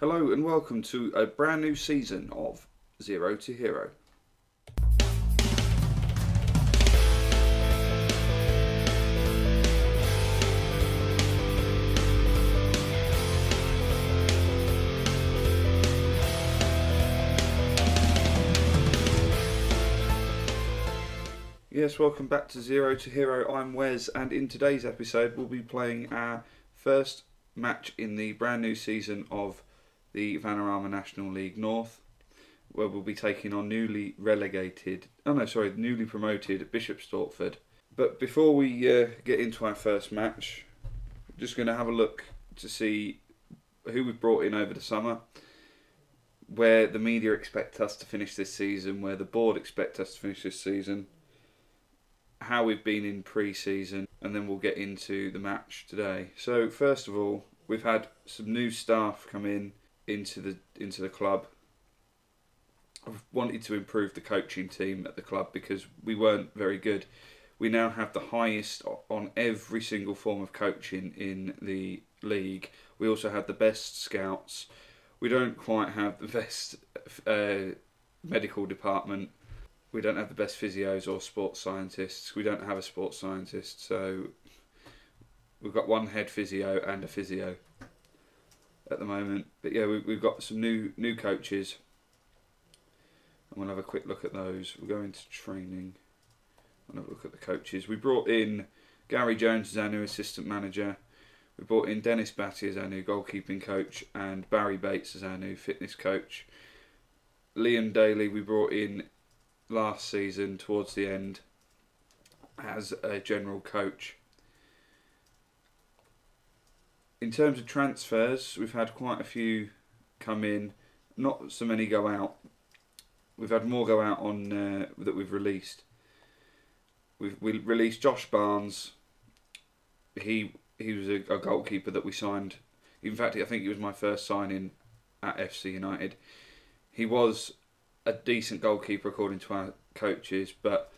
Hello and welcome to a brand new season of Zero to Hero. Yes, welcome back to Zero to Hero. I'm Wes, and in today's episode we'll be playing our first match in the brand new season of the Vanarama National League North, where we'll be taking on newly promoted Bishops Stortford. But before we get into our first match, I'm just going to have a look to see who we've brought in over the summer, where the media expect us to finish this season, where the board expect us to finish this season, how we've been in pre-season, and then we'll get into the match today. So first of all, we've had some new staff come into the club. I've wanted to improve the coaching team at the club because we weren't very good. We now have the highest on every single form of coaching in the league. We also have the best scouts. We don't quite have the best medical department. We don't have the best physios or sports scientists. We don't have a sports scientist, so we've got one head physio and a physio at the moment. But yeah, we've got some new coaches, and we'll have a quick look at those. We'll go into training and have a look at the coaches. We brought in Gary Jones as our new assistant manager. We brought in Dennis Batty as our new goalkeeping coach, and Barry Bates as our new fitness coach. Liam Daly we brought in last season towards the end as a general coach. In terms of transfers, we've had quite a few come in, not so many go out. We've had more go out on that we've released. We released Josh Barnes. He was a goalkeeper that we signed. In fact, I think he was my first signing at FC United. He was a decent goalkeeper according to our coaches, but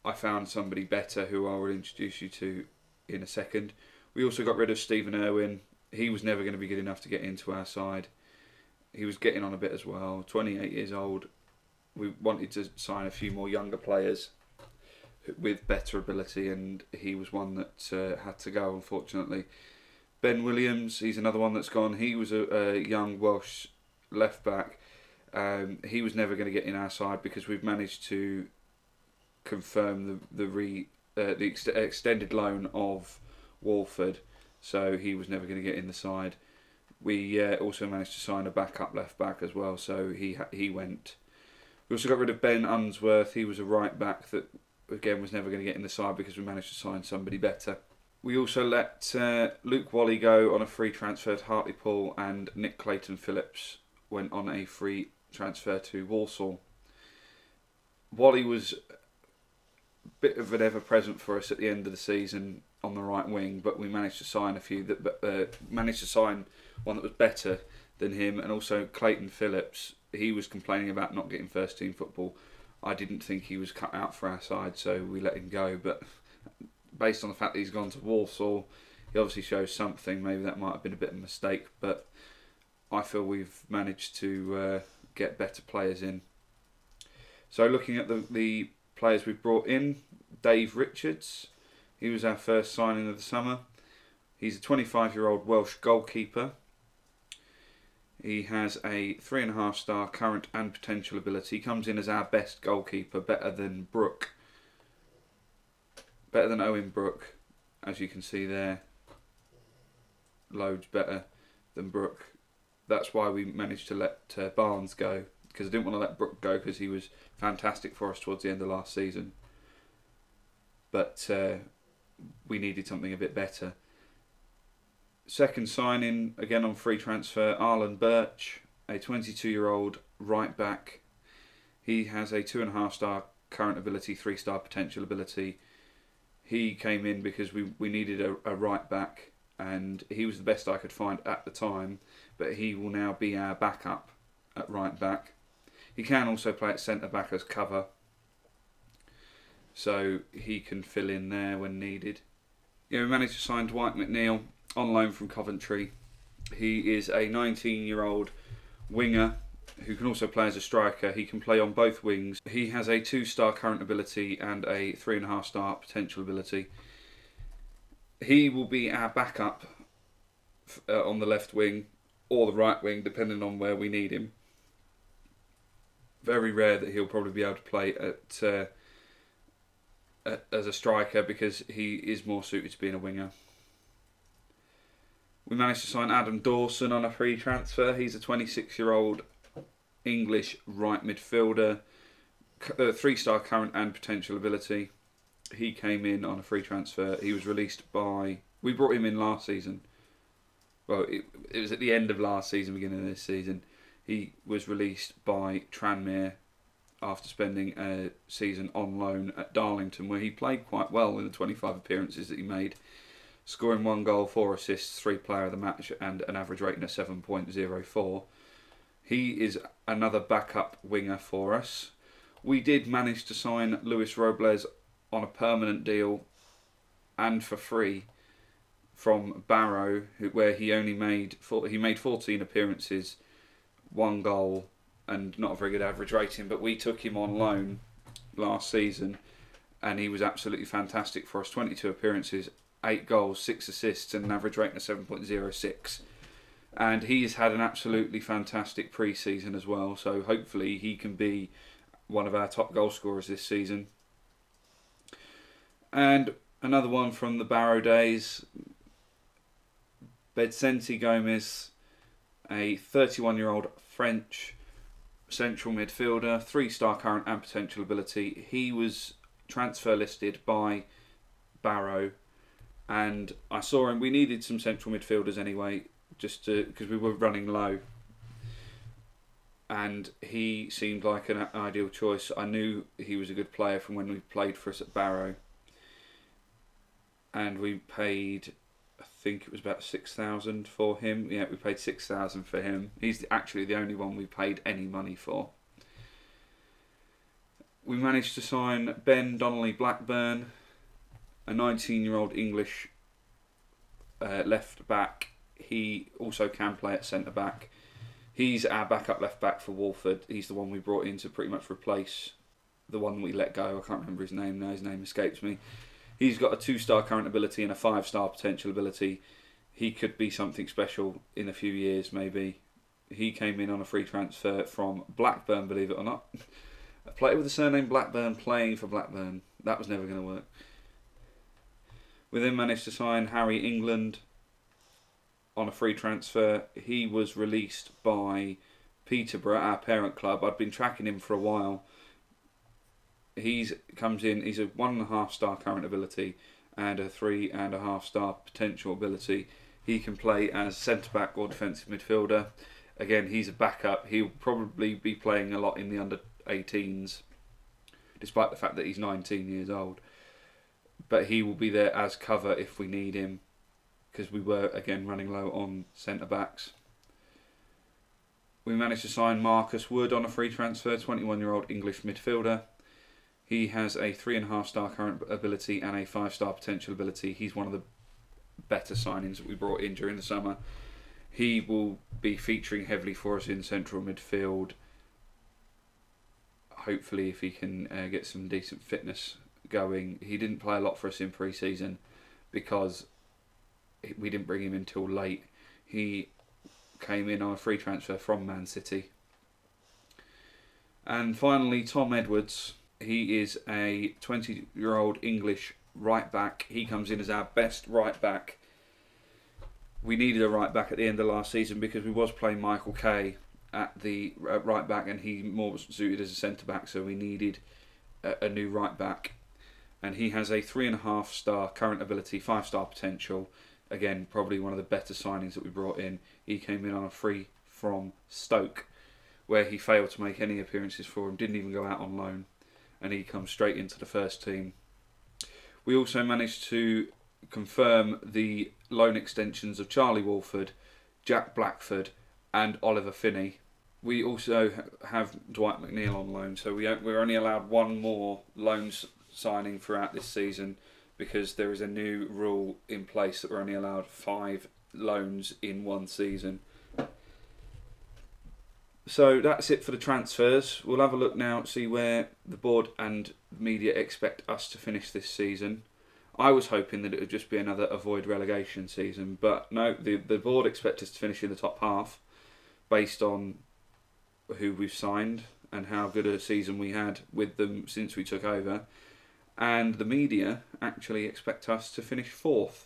I found somebody better who I will introduce you to in a second. We also got rid of Stephen Irwin. He was never going to be good enough to get into our side. He was getting on a bit as well, 28 years old. We wanted to sign a few more younger players with better ability, and he was one that had to go, unfortunately. Ben Williams, he's another one that's gone. He was a young Welsh left back. He was never going to get in our side because we've managed to confirm the extended loan of Walford, so he was never going to get in the side. We also managed to sign a backup left back as well, so he went. We also got rid of Ben Unsworth. He was a right back that again was never going to get in the side because we managed to sign somebody better. We also let Luke Wally go on a free transfer to Hartlepool, and Nick Clayton Phillips went on a free transfer to Walsall. Wally was a bit of an ever-present for us at the end of the season on the right wing, but we managed to sign a few managed to sign one that was better than him. And also Clayton Phillips, he was complaining about not getting first team football. I didn't think he was cut out for our side, so we let him go. But based on the fact that he's gone to Walsall, he obviously shows something. Maybe that might have been a bit of a mistake, but I feel we've managed to get better players in. So looking at the players we've brought in, Dave Richards, he was our first signing of the summer. He's a 25-year-old Welsh goalkeeper. He has a 3.5-star current and potential ability. He comes in as our best goalkeeper, better than Owen Brooke, as you can see there. Loads better than Brooke. That's why we managed to let Barnes go, because I didn't want to let Brooke go because he was fantastic for us towards the end of last season. But we needed something a bit better. Second signing, again on free transfer, Arlen Birch, a 22-year-old right back. He has a 2.5-star current ability, 3-star potential ability. He came in because we needed a right back, and he was the best I could find at the time, but he will now be our backup at right back. He can also play at centre back as cover, so he can fill in there when needed. Yeah, we managed to sign Dwight McNeil on loan from Coventry. He is a 19-year-old winger who can also play as a striker. He can play on both wings. He has a 2-star current ability and a 3.5-star potential ability. He will be our backup on the left wing or the right wing, depending on where we need him. Very rare that he'll probably be able to play as a striker because he is more suited to being a winger. We managed to sign Adam Dawson on a free transfer. He's a 26-year-old English right midfielder, 3-star current and potential ability. He came in on a free transfer. He was released by... We brought him in last season. Well, it was at the end of last season, beginning of this season. He was released by Tranmere after spending a season on loan at Darlington, where he played quite well in the 25 appearances that he made, scoring 1 goal, 4 assists, 3 player of the match, and an average rating of 7.04. He is another backup winger for us. We did manage to sign Luis Robles on a permanent deal and for free from Barrow, where he only made 14 appearances, 1 goal, and not a very good average rating. But we took him on loan last season, and he was absolutely fantastic for us. 22 appearances, 8 goals, 6 assists, and an average rating of 7.06. And he's had an absolutely fantastic pre-season as well. So hopefully he can be one of our top goal scorers this season. And another one from the Barrow days, Vicente Gomez, a 31-year-old French central midfielder, 3-star current and potential ability. He was transfer listed by Barrow, and I saw him. We needed some central midfielders anyway, just because we were running low, and he seemed like an ideal choice. I knew he was a good player from when we played for us at Barrow, and we paid, I think it was about 6,000 for him. Yeah, we paid 6,000 for him. He's actually the only one we paid any money for. We managed to sign Ben Donnelly Blackburn, a 19-year-old English left back. He also can play at centre back. He's our backup left back for Walford. He's the one we brought in to pretty much replace the one we let go. I can't remember his name now. His name escapes me. He's got a 2-star current ability and a 5-star potential ability. He could be something special in a few years, maybe. He came in on a free transfer from Blackburn, believe it or not. A player with the surname Blackburn playing for Blackburn. That was never going to work. We then managed to sign Harry England on a free transfer. He was released by Peterborough, our parent club. I'd been tracking him for a while. He comes in, he's a 1.5-star current ability and a 3.5-star potential ability. He can play as centre-back or defensive midfielder. Again, he's a backup. He'll probably be playing a lot in the under-18s, despite the fact that he's 19 years old. But he will be there as cover if we need him, because we were, again, running low on centre-backs. We managed to sign Marcus Wood on a free transfer, 21-year-old English midfielder. He has a 3.5-star current ability and a 5-star potential ability. He's one of the better signings that we brought in during the summer. He will be featuring heavily for us in central midfield. Hopefully, if he can get some decent fitness going. He didn't play a lot for us in pre-season because we didn't bring him in till late. He came in on a free transfer from Man City. And finally, Tom Edwards. He is a 20-year-old English right back. He comes in as our best right back. We needed a right back at the end of last season because we was playing Michael Kay at the right back, and he more suited as a centre back, so we needed a new right back. And he has a 3.5-star current ability, 5-star potential. Again, probably one of the better signings that we brought in. He came in on a free from Stoke, where he failed to make any appearances for him, didn't even go out on loan, and he comes straight into the first team. We also managed to confirm the loan extensions of Charlie Walford, Jack Blackford and Oliver Finney. We also have Dwight McNeil on loan, so we're only allowed one more loan signing throughout this season because there is a new rule in place that we're only allowed 5 loans in one season. So that's it for the transfers. We'll have a look now, see where the board and media expect us to finish this season. I was hoping that it would just be another avoid relegation season, but no, the board expect us to finish in the top half based on who we've signed and how good a season we had with them since we took over. And the media actually expect us to finish 4th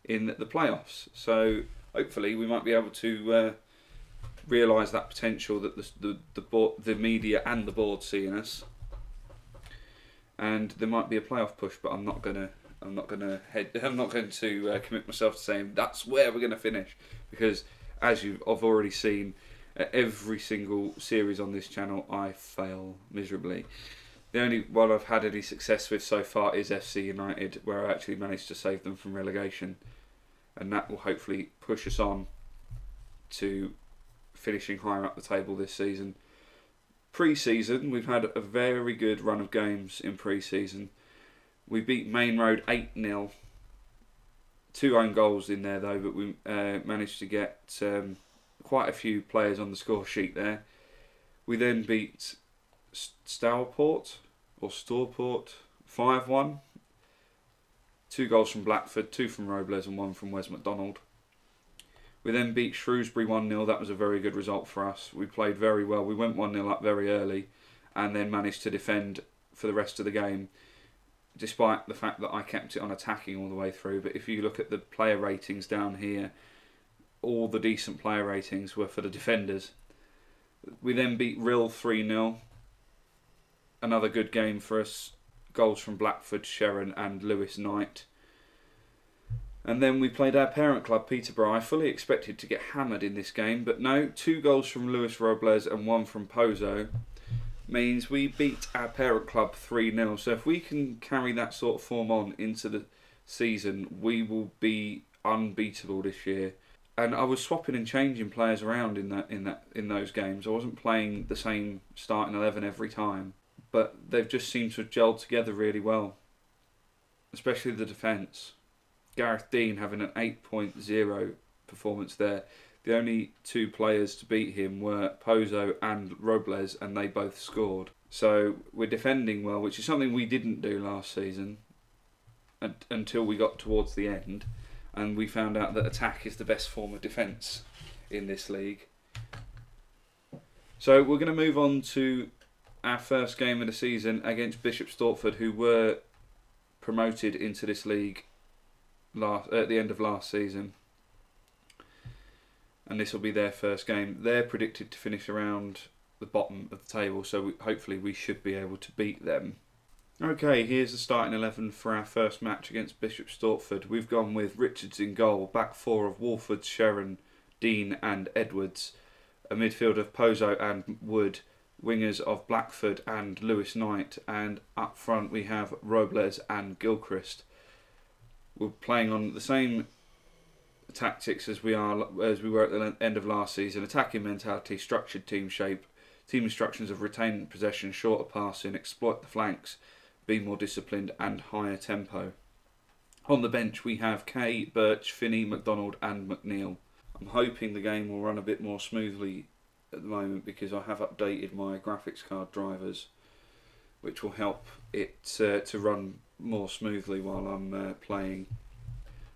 in the playoffs. So hopefully we might be able to realise that potential that the media and the board see in us, and there might be a playoff push. But I'm not going to commit myself to saying that's where we're going to finish, because as I've already seen, every single series on this channel I fail miserably. The only one I've had any success with so far is FC United, where I actually managed to save them from relegation, and that will hopefully push us on to finishing higher up the table this season. Pre-season, we've had a very good run of games in pre-season. We beat Main Road 8-0. 2 own goals in there though, but we managed to get quite a few players on the score sheet there. We then beat Stortford 5-1. 2 goals from Blackford, 2 from Robles and 1 from Wes McDonald. We then beat Shrewsbury 1-0. That was a very good result for us. We played very well. We went 1-0 up very early and then managed to defend for the rest of the game, despite the fact that I kept it on attacking all the way through. But if you look at the player ratings down here, all the decent player ratings were for the defenders. We then beat Rill 3-0. Another good game for us. Goals from Blackford, Sharon and Lewis Knight. And then we played our parent club, Peterborough. I fully expected to get hammered in this game, but no, 2 goals from Lewis Robles and 1 from Pozo means we beat our parent club 3-0. So if we can carry that sort of form on into the season, we will be unbeatable this year. And I was swapping and changing players around in those games. I wasn't playing the same starting 11 every time, but they've just seemed to have gelled together really well, especially the defence. Gareth Dean having an 8.0 performance there. The only 2 players to beat him were Pozo and Robles, and they both scored. So we're defending well, which is something we didn't do last season until we got towards the end, and we found out that attack is the best form of defence in this league. So we're going to move on to our first game of the season against Bishops Stortford, who were promoted into this league at the end of last season, and this will be their first game. They're predicted to finish around the bottom of the table, so hopefully we should be able to beat them. Okay, here's the starting 11 for our first match against Bishops Stortford. We've gone with Richards in goal, back 4 of Walford, Sharon, Dean and Edwards, a midfield of Pozo and Wood, wingers of Blackford and Lewis Knight, and up front we have Robles and Gilchrist. We're playing on the same tactics as we were at the end of last season. Attacking mentality, structured team shape, team instructions of retain possession, shorter passing, exploit the flanks, be more disciplined and higher tempo. On the bench we have Kay, Birch, Finney, McDonald and McNeil. I'm hoping the game will run a bit more smoothly at the moment because I have updated my graphics card drivers, which will help it to run more smoothly while I'm playing.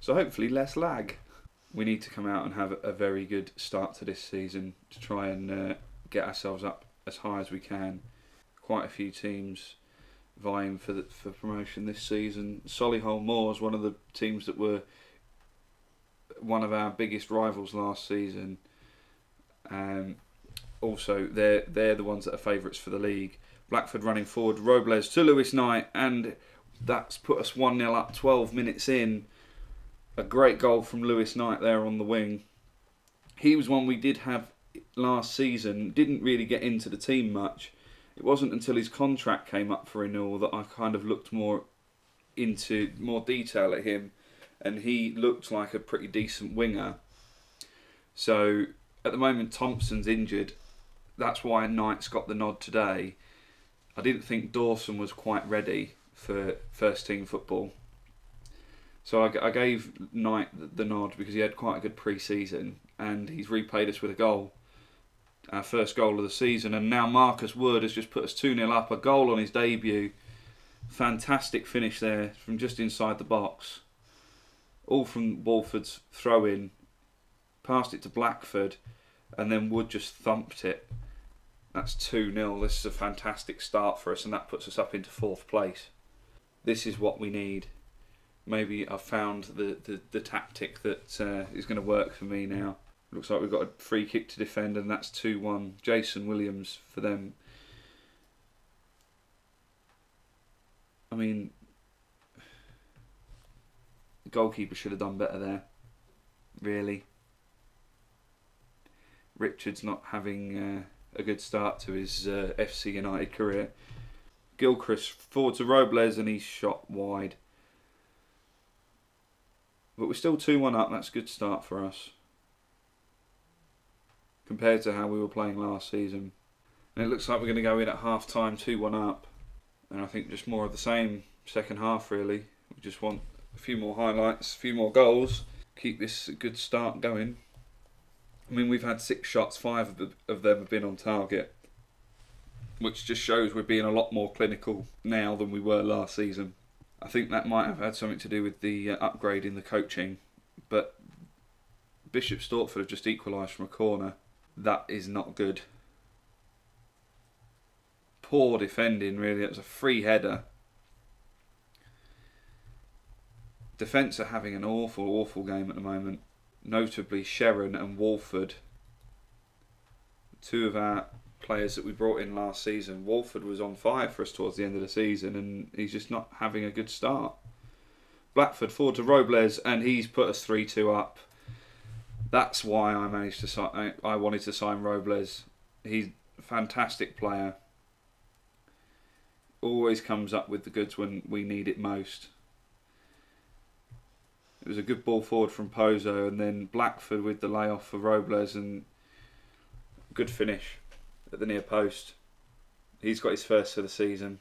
So hopefully less lag. We need to come out and have a very good start to this season to try and get ourselves up as high as we can. Quite a few teams vying for promotion this season. Solihull Moors, one of the teams that were one of our biggest rivals last season. Also, they're the ones that are favourites for the league. Blackford running forward, Robles to Lewis Knight, and that's put us 1-0 up 12 minutes in. A great goal from Lewis Knight there on the wing. He was one we did have last season, didn't really get into the team much. It wasn't until his contract came up for renewal that I kind of looked more into more detail at him, and he looked like a pretty decent winger. So at the moment Thompson's injured. That's why Knight's got the nod today. I didn't think Dawson was quite ready for first team football. So I gave Knight the nod because he had quite a good pre-season and he's repaid us with a goal. Our first goal of the season, and now Marcus Wood has just put us 2-0 up, a goal on his debut. Fantastic finish there from just inside the box. All from Walford's throw-in. Passed it to Blackford and then Wood just thumped it. That's 2-0. This is a fantastic start for us and that puts us up into 4th place. This is what we need. Maybe I've found the tactic that is going to work for me now. Looks like we've got a free kick to defend and that's 2-1. Jason Williams for them. I mean, the goalkeeper should have done better there, really. Richard's not having a good start to his FC United career. Gilchrist forward to Robles and he's shot wide. But we're still 2-1 up, that's a good start for us. Compared to how we were playing last season. And it looks like we're going to go in at half time 2-1 up. And I think just more of the same second half really. We just want a few more highlights, a few more goals. Keep this good start going. I mean, we've had 6 shots, 5 of them have been on target. Which just shows we're being a lot more clinical now than we were last season. I think that might have had something to do with the upgrade in the coaching. But Bishops Stortford have just equalised from a corner. That is not good. Poor defending really, it was a free header. Defence are having an awful game at the moment. Notably Sharon and Walford. 2 of our players that we brought in last season. Walford was on fire for us towards the end of the season and he's just not having a good start. Blackford forward to Robles and he's put us 3-2 up. That's why I managed to sign. I wanted to sign Robles. He's a fantastic player. Always comes up with the goods when we need it most. It was a good ball forward from Pozo and then Blackford with the layoff for Robles and good finish at the near post. He's got his first for the season.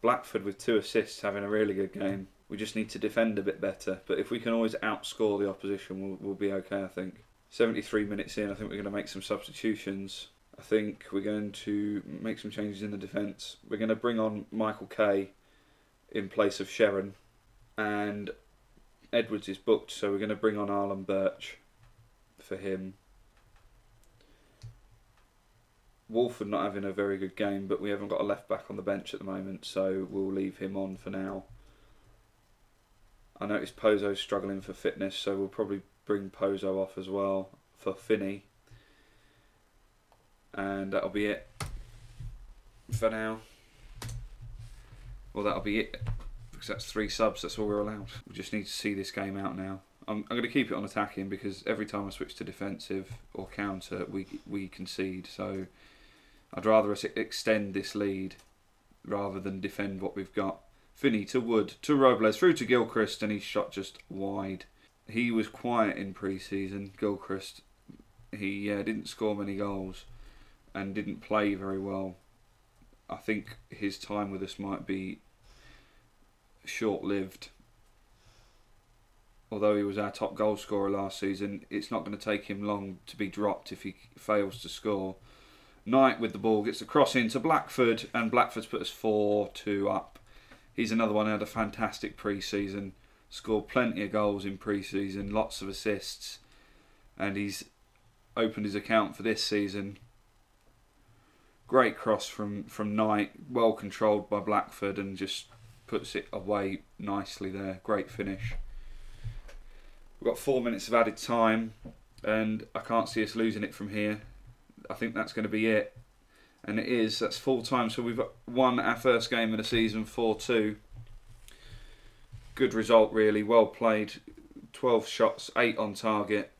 Blackford with 2 assists having a really good game. We just need to defend a bit better. But if we can always outscore the opposition, we'll be okay, I think. 73 minutes in, I think we're going to make some substitutions. I think we're going to make some changes in the defence. We're going to bring on Michael Kay in place of Sharon. And Edwards is booked, so we're going to bring on Arlen Birch for him. Walford not having a very good game, but we haven't got a left back on the bench at the moment, so we'll leave him on for now. I noticed Pozo's struggling for fitness, so we'll probably bring Pozo off as well for Finney. And that'll be it for now. Well, that'll be it, because that's 3 subs, that's all we're allowed. We just need to see this game out now. I'm going to keep it on attacking, because every time I switch to defensive or counter, we concede. So I'd rather us extend this lead rather than defend what we've got. Finney to Wood, to Robles, through to Gilchrist, and he's shot just wide. He was quiet in pre-season, Gilchrist. He didn't score many goals and didn't play very well. I think his time with us might be short-lived. Although he was our top goal scorer last season, it's not going to take him long to be dropped if he fails to score. Knight with the ball gets the cross into Blackford, and Blackford's put us 4-2 up. He's another one who had a fantastic pre-season, scored plenty of goals in pre-season, lots of assists, and he's opened his account for this season. Great cross from Knight, well controlled by Blackford, and just puts it away nicely there. Great finish. We've got 4 minutes of added time, and I can't see us losing it from here. I think that's going to be it. And it is. That's full time. So we've won our first game of the season 4-2. Good result, really. Well played. 12 shots, 8 on target,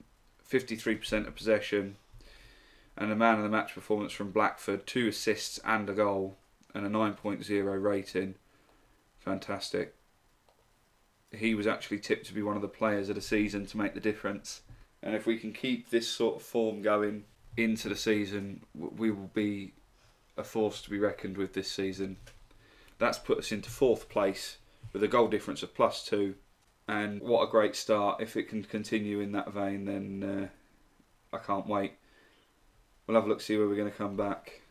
53% of possession. And a man of the match performance from Blackford. 2 assists and a goal. And a 9.0 rating. Fantastic. He was actually tipped to be one of the players of the season to make the difference. And if we can keep this sort of form going into the season, we will be a force to be reckoned with this season. That's put us into 4th place with a goal difference of +2. And what a great start. If it can continue in that vein, then I can't wait. We'll have a look, see where we're going to come back.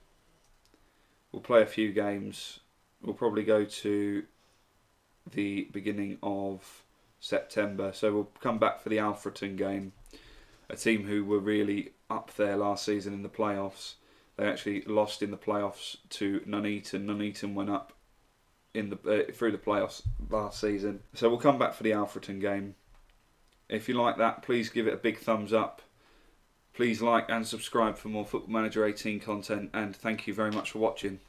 We'll play a few games. We'll probably go to the beginning of September. So we'll come back for the Alfreton game. A team who were really up there last season in the playoffs. They actually lost in the playoffs to Nuneaton. Nuneaton went up in the through the playoffs last season. So we'll come back for the Alfreton game. If you like that, please give it a big thumbs up. Please like and subscribe for more Football Manager 18 content, and thank you very much for watching.